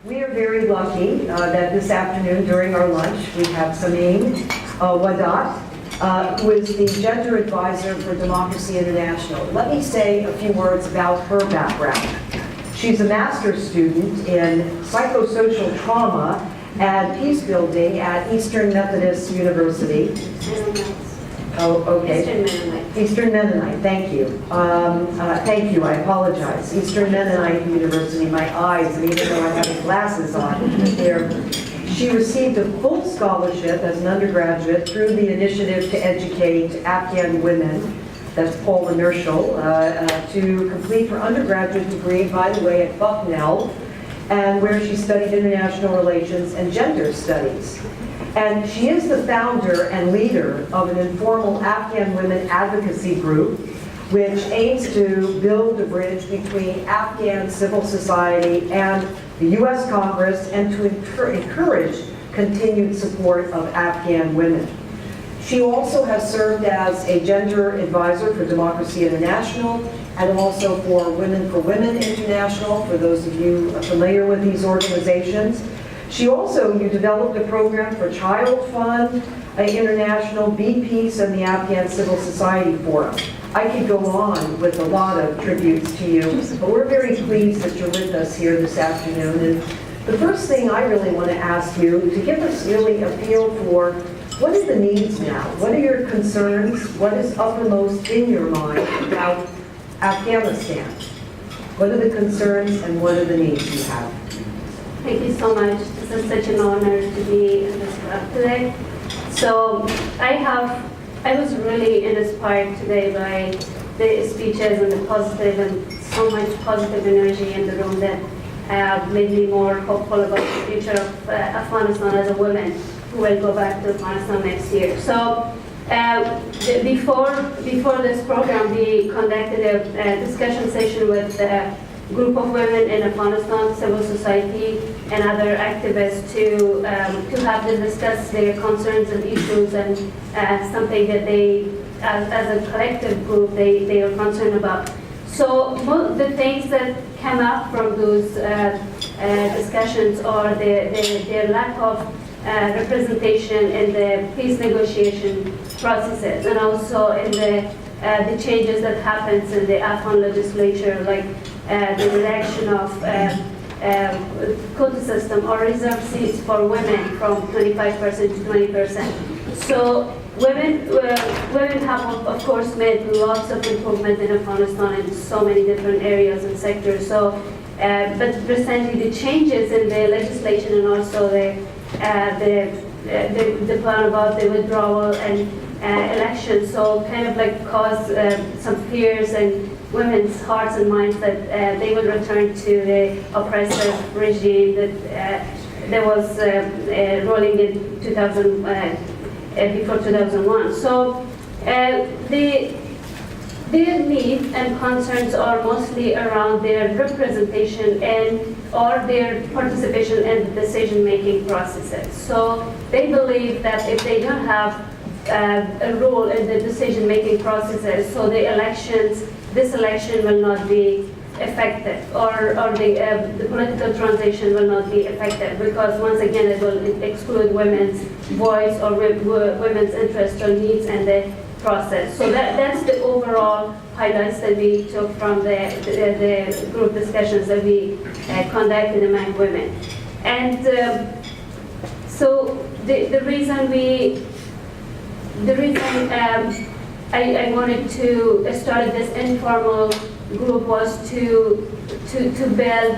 We are very lucky that this afternoon during our lunch we have Simin Wahdat, who is the Gender Advisor for Democracy International. Let me say a few words about her background. She's a master's student in psychosocial trauma and peace building at Eastern Methodist University. Oh, okay. Eastern Mennonite. Eastern Mennonite, thank you. Thank you, I apologize. Eastern Mennonite University, my eyes, and even though I have glasses on here. She received a full scholarship as an undergraduate through the Initiative to Educate Afghan Women, that's Paul Inertial, to complete her undergraduate degree, by the way, at Bucknell, and where she studied international relations and gender studies. And she is the founder and leader of an informal Afghan women advocacy group, which aims to build a bridge between Afghan civil society and the U.S. Congress and to encourage continued support of Afghan women. She also has served as a gender advisor for Democracy International and also for Women International, for those of you familiar with these organizations. You developed a program for Child Fund International, Be Peace, and the Afghan Civil Society Forum. I could go on with a lot of tributes to you, but we're very pleased that you're with us here this afternoon. And the first thing I really want to ask you to give us really a feel for what are the needs now? What are your concerns? What is uppermost in your mind about Afghanistan? What are the concerns and what are the needs you have? Thank you so much. This is such an honor to be in this club today. So I was really inspired today by the speeches and the positive and so much positive energy in the room that made me more hopeful about the future of Afghanistan as a woman who will go back to Afghanistan next year. So before this program, we conducted a discussion session with group of women in Afghanistan, civil society, and other activists to have them discuss their concerns and issues and something that they, as a collective group, they are concerned about. So the things that come up from those discussions are their lack of representation in the peace negotiation processes, and also in the changes that happens in the Afghan legislature, like the reduction of quota system or reserve seats for women from 25% to 20%. So women have, of course, made lots of improvement in Afghanistan in so many different areas and sectors. So, but recently the changes in the legislation and also the plan about the withdrawal and elections, so kind of like caused some fears in women's hearts and minds that they would return to the oppressive regime that was rolling in before 2001. So their needs and concerns are mostly around their representation and or their participation in the decision-making processes. So they believe that if they don't have a role in the decision-making processes, so this election will not be effective, or the political transition will not be effective, because once again it will exclude women's voice or women's interests or needs in the process. So that's the overall highlights that we took from the group discussions that we conducted among women. And so the reason I wanted to start this informal group was to build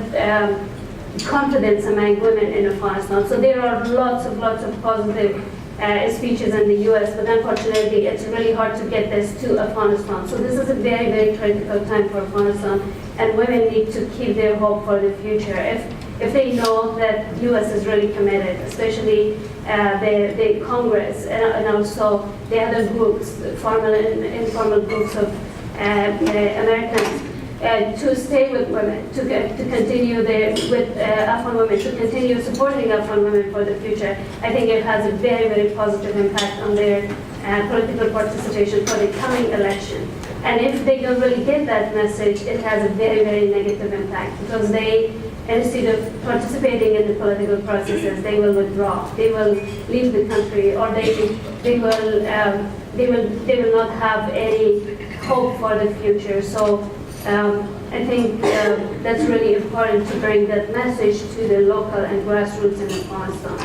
confidence among women in Afghanistan. So there are lots of positive speeches in the U.S., but unfortunately it's really hard to get this to Afghanistan. So this is a very, very critical time for Afghanistan, and women need to keep their hope for the future. If they know that U.S. is really committed, especially the Congress and also the other groups, formal and informal groups of Americans, to stay with women, to continue with Afghan women, to continue supporting Afghan women for the future. I think it has a very, very positive impact on their political participation for the coming election. And if they don't really get that message, it has a very, very negative impact, because they instead of participating in the political processes, they will withdraw. They will leave the country, or they will not have any hope for the future. So I think that's really important to bring that message to the local and grassroots in Afghanistan.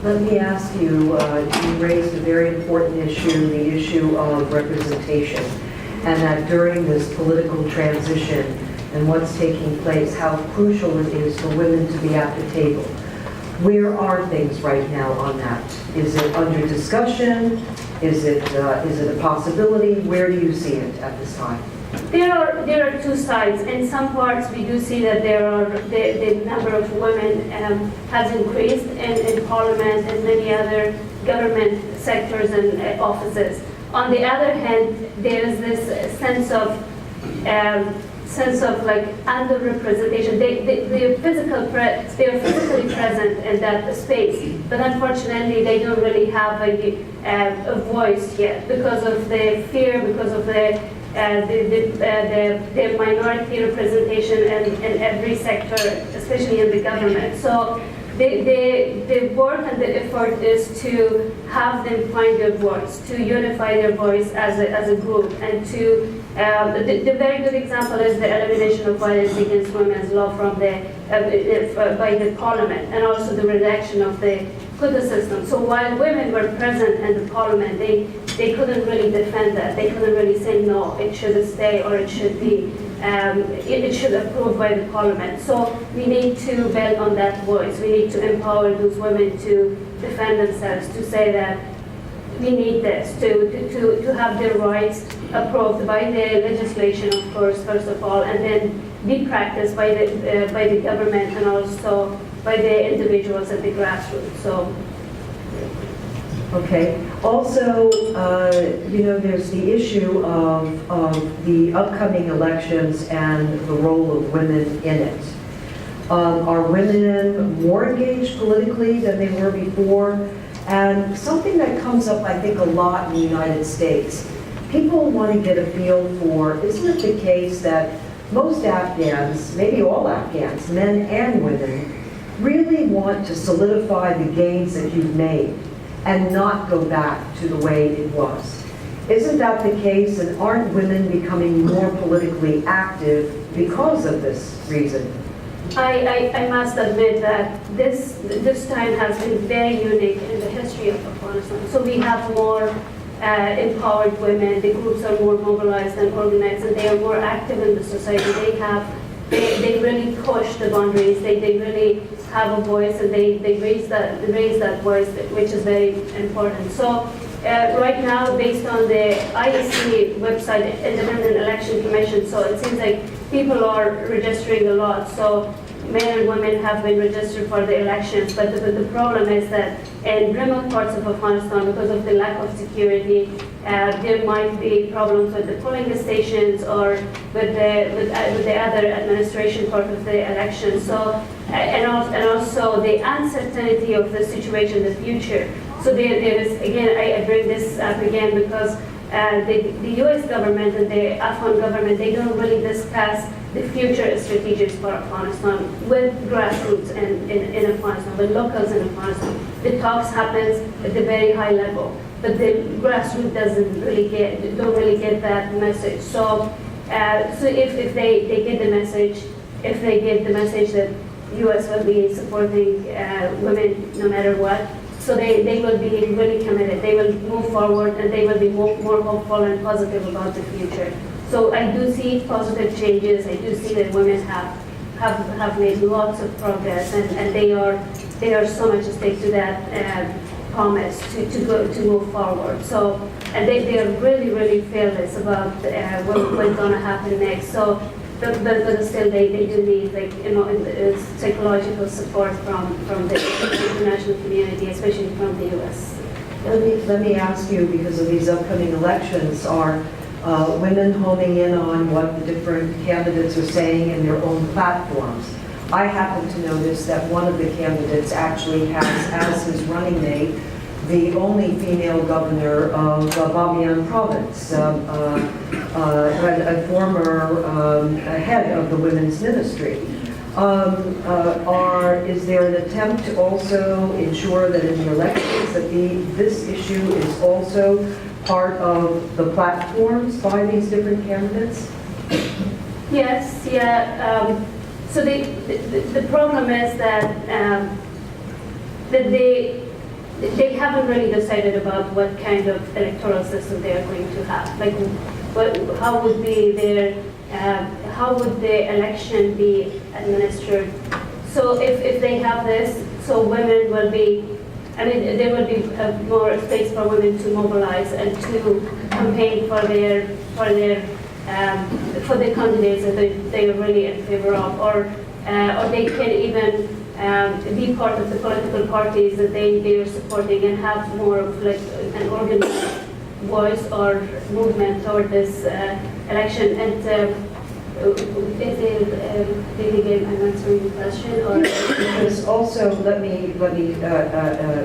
Let me ask you, you raised a very important issue, the issue of representation, and that during this political transition and what's taking place, how crucial it is for women to be at the table. Where are things right now on that? Is it under discussion? Is it a possibility? Where do you see it at this time? There are two sides. In some parts, we do see that the number of women has increased in parliament and many other government sectors and offices. On the other hand, there is this sense of like underrepresentation. They are physically present in that space, but unfortunately, they don't really have a voice yet because of the fear, because of the minority representation in every sector, especially in the government. So the work and the effort is to have them find their voice, to unify their voice as a group, and to the very good example is the elimination of violence against women's law from by the parliament, and also the reduction of the quota system. So while women were present in the parliament, they couldn't really defend that. They couldn't really say no, it should stay, or it should be, it should approved by the parliament. So we need to build on that voice. We need to empower those women to defend themselves, to say that we need this, to have their rights approved by the legislation, of course, first of all, and then be practiced by the government and also by the individuals at the grassroots. So. Okay. Also, there's the issue of the upcoming elections and the role of women in it. Are women more engaged politically than they were before? And something that comes up, I think, a lot in the United States, people want to get a feel for, isn't it the case that most Afghans, maybe all Afghans, men and women, really want to solidify the gains that you've made and not go back to the way it was? Isn't that the case, and aren't women becoming more politically active because of this reason? I must admit that this time has been very unique in the history of Afghanistan. So we have more empowered women, the groups are more mobilized and organized, and they are more active in the society. They really push the boundaries, they really have a voice, and they raise that voice, which is very important. So right now, based on the IEC website, Independent Election Commission, so it seems like people are registering a lot. So men and women have been registered for the elections, but the problem is that in remote parts of Afghanistan, because of the lack of security, there might be problems with the polling stations or with the other administration part of the election. So and also the uncertainty of the situation in the future. So there is, again, I bring this up again because the U.S. government and the Afghan government, they don't really discuss the future strategies for Afghanistan with grassroots in Afghanistan, with locals in Afghanistan. The talks happens at the very high level, but the grassroots don't really get that message. So if they get the message, that U.S. will be supporting women no matter what, so they will be really committed. They will move forward, and they will be more hopeful and positive about the future. So I do see positive changes. I do see that women have made lots of progress, and they are so much at stake to that promise to move forward. So and they are really fearless about what's going to happen next. So. But still, they do need psychological support from the international community, especially from the U.S. Let me ask you, because of these upcoming elections, are women homing in on what the different candidates are saying in their own platforms? I happen to notice that one of the candidates actually has as his running mate the only female governor of Bamiyan province, a former head of the women's ministry. Is there an attempt to also ensure that in the elections that this issue is also part of the platforms by these different candidates? Yes, yeah. So the problem is that they haven't really decided about what kind of electoral system they are going to have. Like, how would be how would the election be administered? So if they have this, so women will be, I mean, there will be more space for women to mobilize and to campaign for the candidates that they are really in favor of, or they can even be part of the political parties that they are supporting and have more of like an organized voice or movement toward this election. And I'm answering the question, or because also let me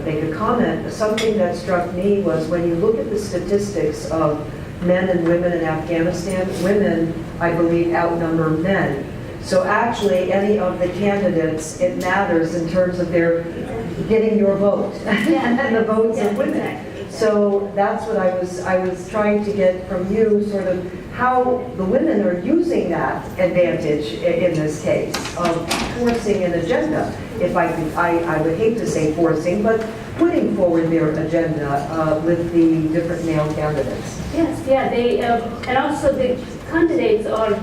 make a comment. Something that struck me was when you look at the statistics of men and women in Afghanistan, women, I believe, outnumber men. So actually, any of the candidates, it matters in terms of their getting your vote and the votes of women. Exactly. So that's what I was trying to get from you, sort of how the women are using that advantage in this case of forcing an agenda. If I would hate to say forcing, but putting forward their agenda with the different male candidates. Yes, yeah, they and also the candidates are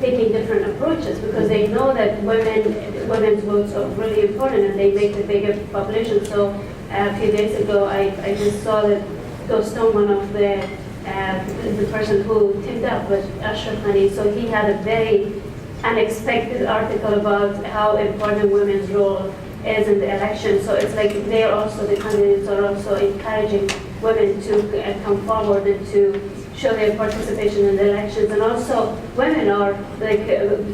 taking different approaches because they know that women's votes are really important and they make the bigger population. So a few days ago, I just saw that Dostum, one of the person who teamed up with Ashraf Ghani, so he had a very unexpected article about how important women's role is in the election. So it's like they are also, the candidates are also encouraging women to come forward and to show their participation in the elections. And also women are, like,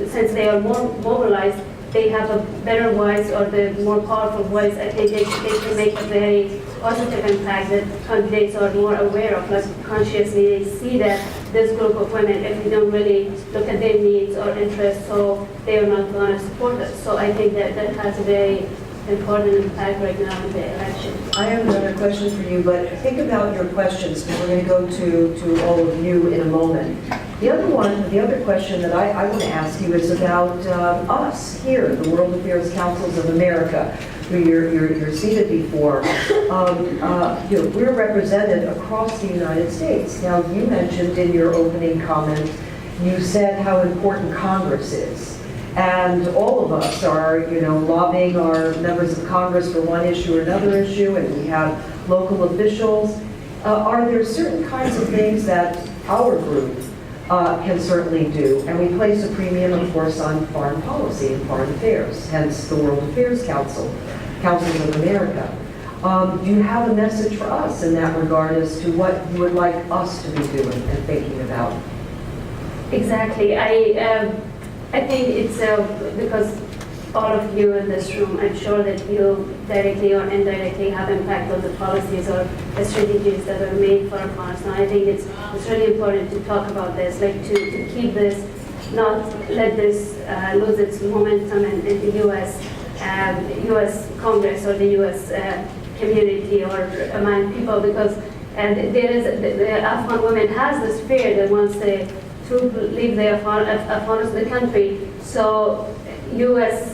since they are more mobilized, they have a better voice or the more powerful voice. I think they can make a very positive impact that candidates are more aware of, like consciously they see that this group of women, if we don't really look at their needs or interests, so they are not going to support us. So I think that has a very important impact right now in the election. I have another question for you, but think about your questions, because we're going to go to all of you in a moment. The other question that I want to ask you is about us here, the World Affairs Councils of America, who you're seated before. We're represented across the United States. Now, you mentioned in your opening comment, you said how important Congress is. And all of us are, lobbying our members of Congress for one issue or another issue, and we have local officials. Are there certain kinds of things that our group can certainly do? And we place a premium, of course, on foreign policy and foreign affairs, hence the World Affairs Councils of America. Do you have a message for us in that regard as to what you would like us to be doing and thinking about? Exactly. I think it's because all of you in this room, I'm sure that you directly or indirectly have impact on the policies or the strategies that are made for Afghanistan. I think it's really important to talk about this, like to keep this, not let this lose its momentum in the U.S. Congress or the U.S. community or among people, because the Afghan women has this fear that once they troops leave the country, so U.S.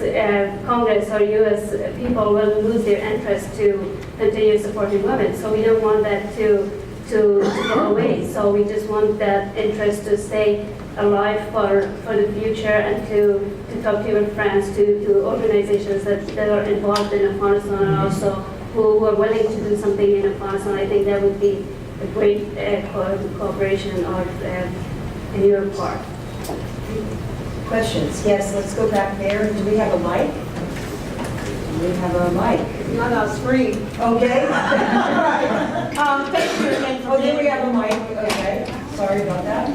Congress or U.S. people will lose their interest to continue supporting women. So we don't want that to go away. So we just want that interest to stay alive for the future, and to talk to your friends, to organizations that are involved in Afghanistan and also who are willing to do something in Afghanistan. I think that would be a great cooperation or in your part. Questions? Yes, let's go back there. Do we have a mic? Do we have a mic? Not on screen. Okay. Thank you again for There we have a mic. Okay. Sorry about that.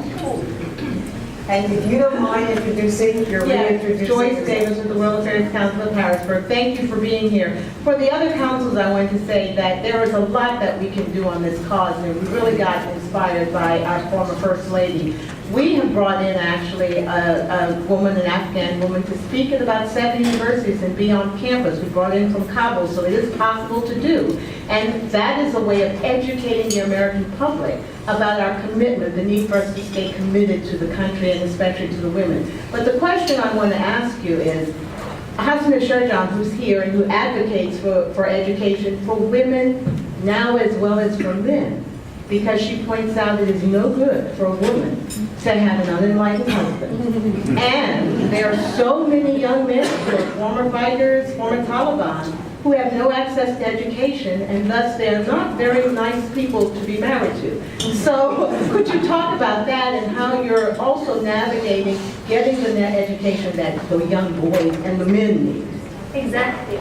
And if you don't mind introducing, you're reintroducing. Joyce Davis with the World Affairs Council of Harrisburg. Thank you for being here. For the other councils, I want to say that there is a lot that we can do on this cause, and we really got inspired by our former First Lady we have brought in actually a woman, an Afghan woman, to speak at about 7 universities and be on campus. We brought in from Kabul, so it is possible to do. And that is a way of educating the American public about our commitment, the need for us to stay committed to the country and especially to the women. But the question I want to ask you is, Hasna Sherjan, who's here and who advocates for education for women now as well as for men, because she points out it is no good for a woman to have an unenlightened husband. And there are so many young men who are former fighters, former Taliban, who have no access to education, and thus they're not very nice people to be married to. So could you talk about that and how you're also navigating getting the education that the young boys and the men need? Exactly.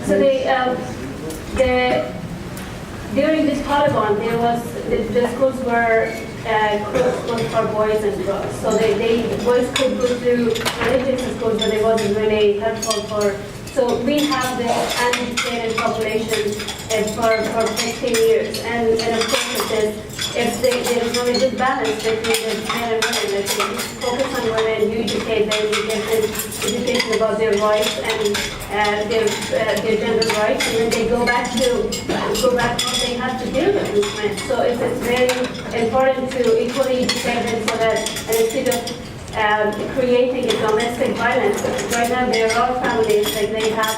So during this Taliban, the schools were closed both for boys and girls. So boys could go through religious schools, but it wasn't really helpful for. So we have the uneducated population for 15 years, and of course if there's no good balance between the men and women, if you focus on women, you educate them, you give them education about their rights and their gender rights, and then they go back what they have to deal with these men. So it's very important to equally educate them so that instead of creating a domestic violence. Right now there are families like they have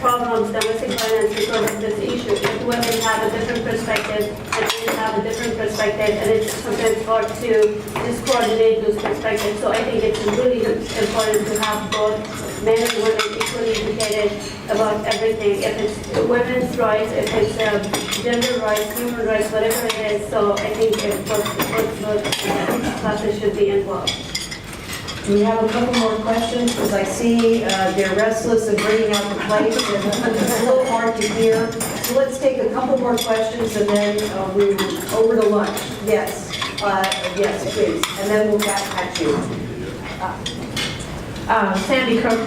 problems, domestic violence because of this issue. If women have a different perspective and men have a different perspective, and it's sometimes hard to just coordinate those perspectives. So I think it's really important to have both men and women equally educated about everything. If it's women's rights, if it's gender rights, human rights, whatever it is. So I think both classes should be involved. We have a couple more questions, because I see they're restless and bringing out the plates, and it's a little hard to hear. So let's take a couple more questions, and then we're over to lunch. Yes, yes, please, and then we'll back at you. Sandy Cook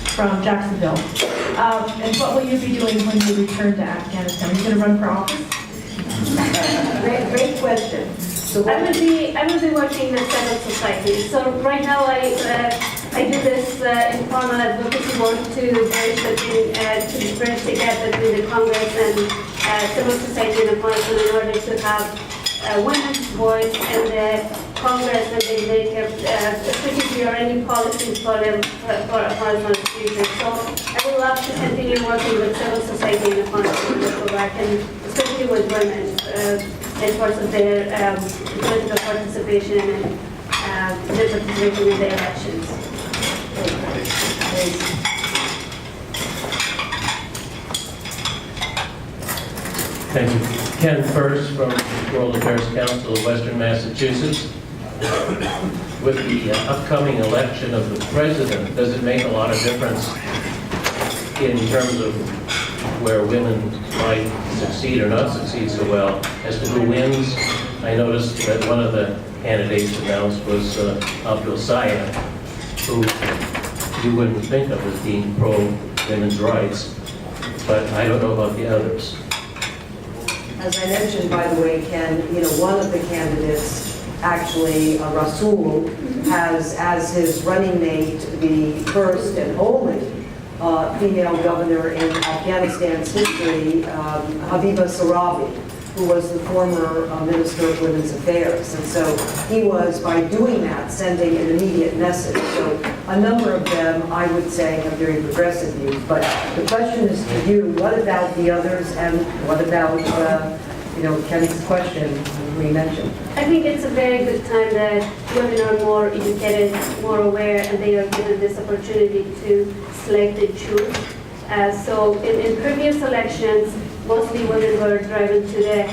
from Jacksonville. And what will you be doing when you return to Afghanistan? Are you going to run for office? Great question. So I will be working with civil society. So right now I do this informal advocacy work to bridge the gap between the Congress and civil society in Afghanistan in order to have women's voice in the Congress when they make a strategy or any policies for Afghanistan's future. So I would love to continue working with civil society in Afghanistan to go back, and especially with women. In terms of their political participation and their participation in the elections. Thank you. Ken First from World Affairs Council of Western Massachusetts. With the upcoming election of the president, does it make a lot of difference in terms of where women might succeed or not succeed so well as to who wins? I noticed that one of the candidates announced was Abdul Sayed, who you wouldn't think of as being pro-women's rights, but I don't know about the others. as I mentioned, by the way, Ken, one of the candidates, actually, Rasul, has as his running mate the first and only female governor in Afghanistan's history, Habiba Sarabi, who was the former Minister of Women's Affairs. And so he was, by doing that, sending an immediate message. So a number of them, I would say, have very progressive views. But the question is to you, what about the others, and what about, Ken's question we mentioned? I think it's a very good time that women are more educated, more aware, and they are given this opportunity to select and choose. So in previous elections, mostly women were driven to the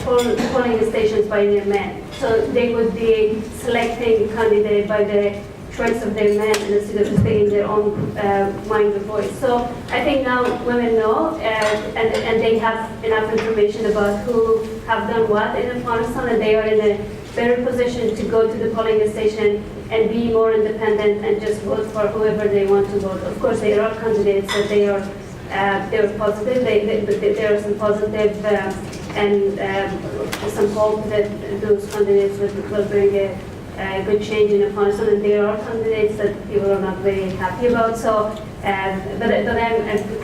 polling stations by their men. So they would be selecting a candidate by the choice of their men instead of staying their own mind or voice. So I think now women know and they have enough information about who have done what in Afghanistan, and they are in a better position to go to the polling station and be more independent and just vote for whoever they want to vote. Of course, there are candidates that they're positive. There are some positive some hope that those candidates will bring a good change in Afghanistan. And there are candidates that people are not very happy about. So, but I'm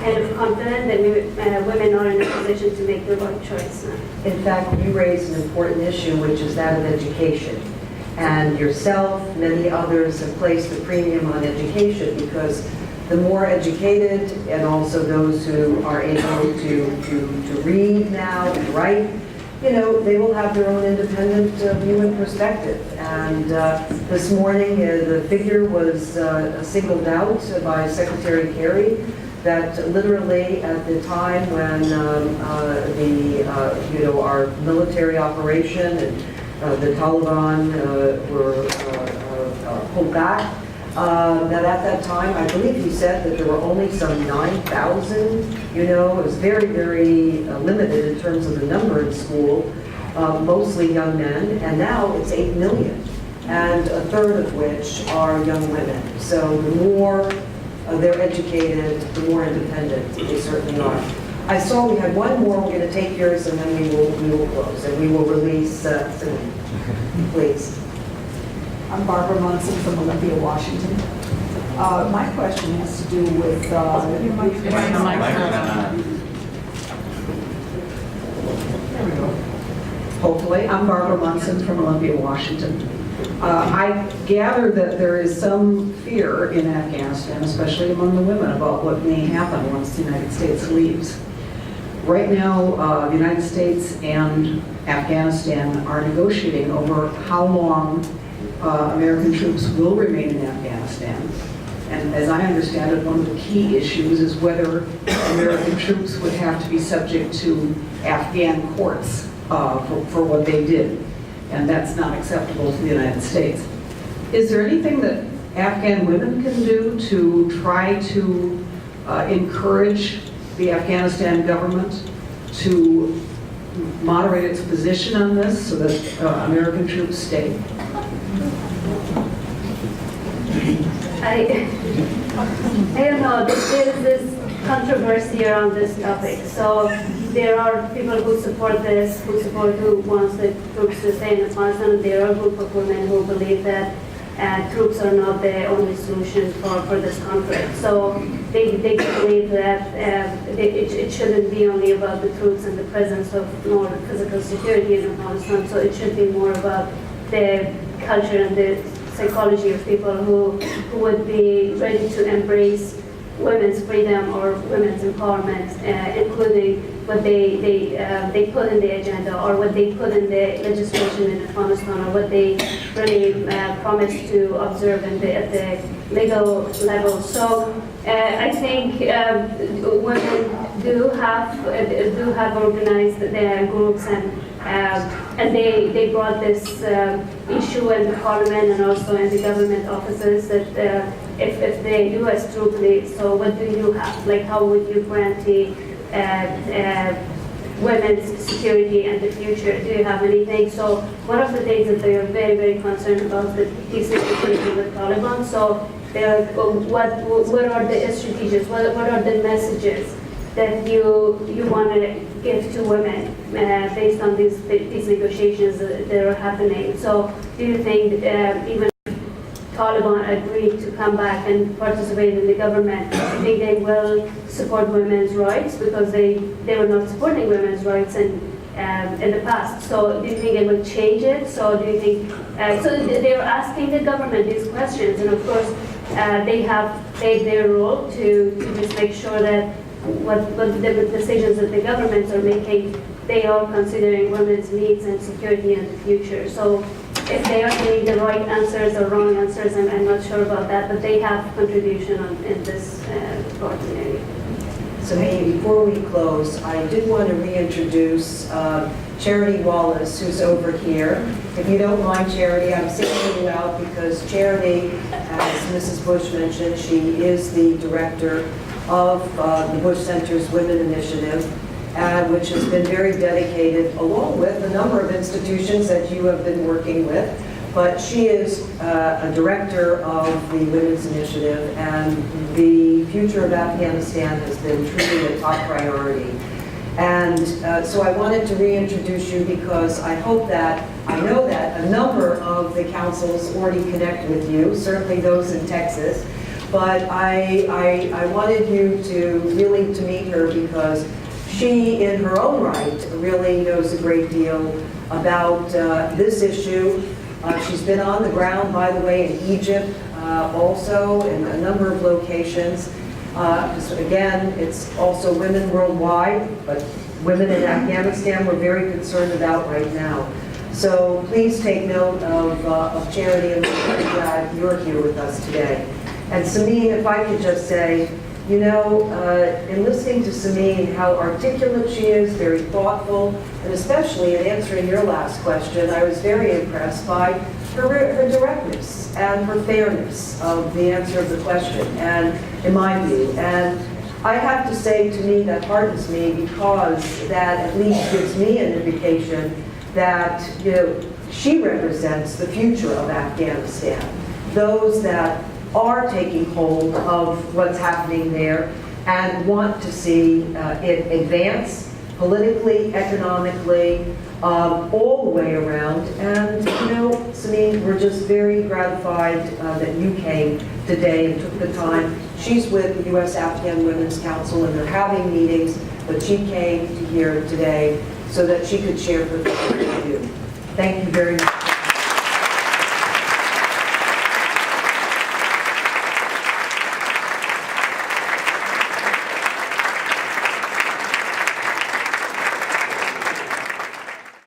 kind of confident that women are in a position to make the right choice. In fact, you raise an important issue, which is that of education. And yourself, many others have placed a premium on education because the more educated and also those who are able to read now and write, you know, they will have their own independent view and perspective. And this morning, the figure was singled out by Secretary Kerry that literally at the time when our military operation and the Taliban were pulled back, that at that time, I believe he said that there were only some 9,000, you know, it was very, very limited in terms of the number in school, mostly young men, and now it's 8 million, and a third of which are young women. So the more they're educated, the more independent they certainly are. I saw we had one more, we're going to take yours, and then we will close, and we will release Simin. Please. I'm Barbara Munson from Olympia, Washington. My question has to do with... There we go. Hopefully. I'm Barbara Munson from Olympia, Washington. I gather that there is some fear in Afghanistan, especially among the women, about what may happen once the United States leaves. Right now, the United States and Afghanistan are negotiating over how long American troops will remain in Afghanistan. And as I understand it, one of the key issues is whether American troops would have to be subject to Afghan courts for what they did. And that's not acceptable to the United States. Is there anything that Afghan women can do to try to encourage the Afghanistan government to moderate its position on this so that American troops stay? I don't know, there is this controversy around this topic. So there are people who support this, who wants the troops to stay in Afghanistan, and there are a group of women who believe that troops are not the only solution for this conflict. So they believe that it shouldn't be only about the troops and the presence of more physical security in Afghanistan. So it should be more about the culture and the psychology of people who would be ready to embrace women's freedom or women's empowerment, including what they put in the agenda or what they put in the legislation in Afghanistan or what they really promised to observe at the legal level. So I think women do have organized their groups and they brought this issue in the parliament and also in the government offices that if the U.S. troop leaves, so what do you have? Like, how would you guarantee women's security in the future? Do you have anything? So one of the things that they are very, very concerned about is the peace negotiation with Taliban. So they're what are the strategies? What are the messages that you want to give to women based on these negotiations that are happening? So do you think even Taliban agreed to come back and participate in the government, do you think they will support women's rights? Because they were not supporting women's rights in the past. So do you think it will change it? So do you think, so they're asking the government these questions, and of course they have played their role to just make sure that what the decisions that the governments are making, they are considering women's needs and security in the future. So if they are getting the right answers or wrong answers, I'm not sure about that, but they have contribution in this important area. So hey, before we close, I did want to reintroduce Charity Wallace, who's over here. If you don't mind, Charity, I'm singling you out because Charity, as Mrs. Bush mentioned, she is the director of the Bush Center's Women Initiative, which has been very dedicated, along with a number of institutions that you have been working with. But she is a director of the Women's Initiative, and the future of Afghanistan has been truly a top priority. And so I wanted to reintroduce you because I know that a number of the councils already connect with you, certainly those in Texas. But I wanted you to really to meet her because she, in her own right, really knows a great deal about this issue. She's been on the ground, by the way, in Egypt also, in a number of locations. So again, it's also women worldwide, but women in Afghanistan we're very concerned about right now. So please take note of Charity, and we're very glad you're here with us today. And Simin, if I could just say, you know, in listening to Simin, how articulate she is, very thoughtful, and especially in answering your last question, I was very impressed by her directness and her fairness of the answer of the question, and in my view. And I have to say, to me, that heartens me because that at least gives me an indication that, you know, she represents the future of Afghanistan. Those that are taking hold of what's happening there and want to see it advance politically, economically, all the way around. And, you know, Simin, we're just very gratified that you came today and took the time. She's with the U.S. Afghan Women's Council and they're having meetings, but she came to here today so that she could share her thoughts with you. Thank you very much.